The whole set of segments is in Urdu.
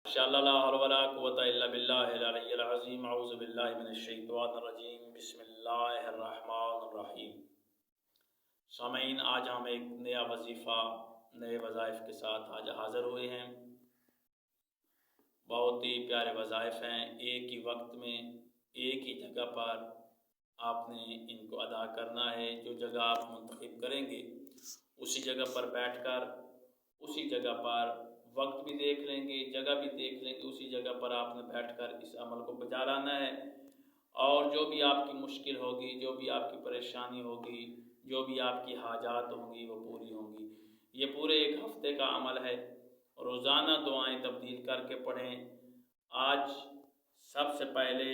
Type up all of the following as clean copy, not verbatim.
انشاءاللہ لا حول ولا قوۃ الا باللہ العلی العظیم اعوذ باللہ من الشیطان الرجیم بسم اللہ الرحمن الرحیم۔ سامعین، آج ہم ایک نیا وظیفہ نئے وظائف کے ساتھ آج حاضر ہوئے ہیں۔ بہت ہی پیارے وظائف ہیں، ایک ہی وقت میں ایک ہی جگہ پر آپ نے ان کو ادا کرنا ہے۔ جو جگہ آپ منتخب کریں گے اسی جگہ پر بیٹھ کر اسی جگہ پر وقت بھی دیکھ لیں گے، جگہ بھی دیکھ لیں گے، اسی جگہ پر آپ نے بیٹھ کر اس عمل کو بجا لانا ہے۔ اور جو بھی آپ کی مشکل ہوگی، جو بھی آپ کی پریشانی ہوگی، جو بھی آپ کی حاجات ہوں گی وہ پوری ہوں گی۔ یہ پورے ایک ہفتے کا عمل ہے۔ روزانہ دعائیں تبدیل کر کے پڑھیں۔ آج سب سے پہلے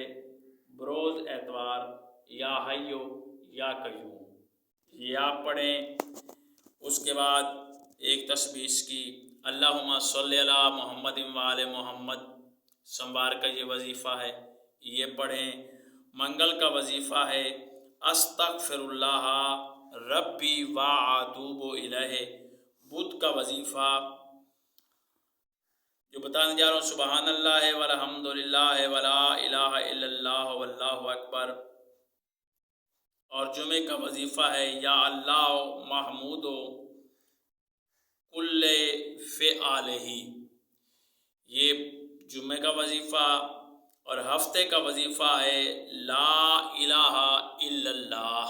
بروز اتوار یا حیو یا قیوم یہ آپ پڑھیں۔ اس کے بعد ایک تسبیح اس کی اللہم صلی علی محمد وآل محمد سوموار کا یہ وظیفہ ہے، یہ پڑھیں۔ منگل کا وظیفہ ہے استغفر اللہ ربی واتوب الیہ۔ بدھ کا وظیفہ جو بتانے جا رہا ہوں سبحان اللہ والحمد للہ ولا الہ الا اللہ واللہ اکبر۔ اور جمعے کا وظیفہ ہے یا اللہ محمود کل فعالہ۔ یہ جمعے کا وظیفہ اور ہفتے کا وظیفہ ہے لا الہ الا اللہ۔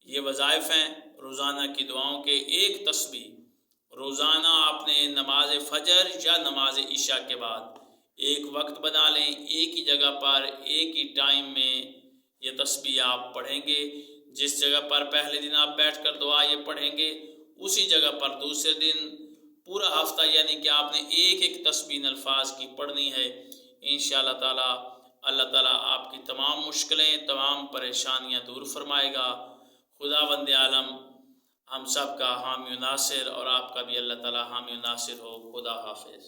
یہ وظائف ہیں روزانہ کی دعاؤں کے۔ ایک تسبیح روزانہ آپ نے نماز فجر یا نماز عشاء کے بعد ایک وقت بنا لیں، ایک ہی جگہ پر ایک ہی ٹائم میں یہ تسبیح آپ پڑھیں گے۔ جس جگہ پر پہلے دن آپ بیٹھ کر دعا یہ پڑھیں گے اسی جگہ پر دوسرے دن پورا ہفتہ یعنی کہ آپ نے ایک ایک تسبیح الفاظ کی پڑھنی ہے۔ انشاءاللہ تعالی اللہ تعالیٰ آپ کی تمام مشکلیں، تمام پریشانیاں دور فرمائے گا۔ خداوند عالم ہم سب کا حامی و ناصر اور آپ کا بھی اللہ تعالیٰ حامی و ناصر ہو۔ خدا حافظ۔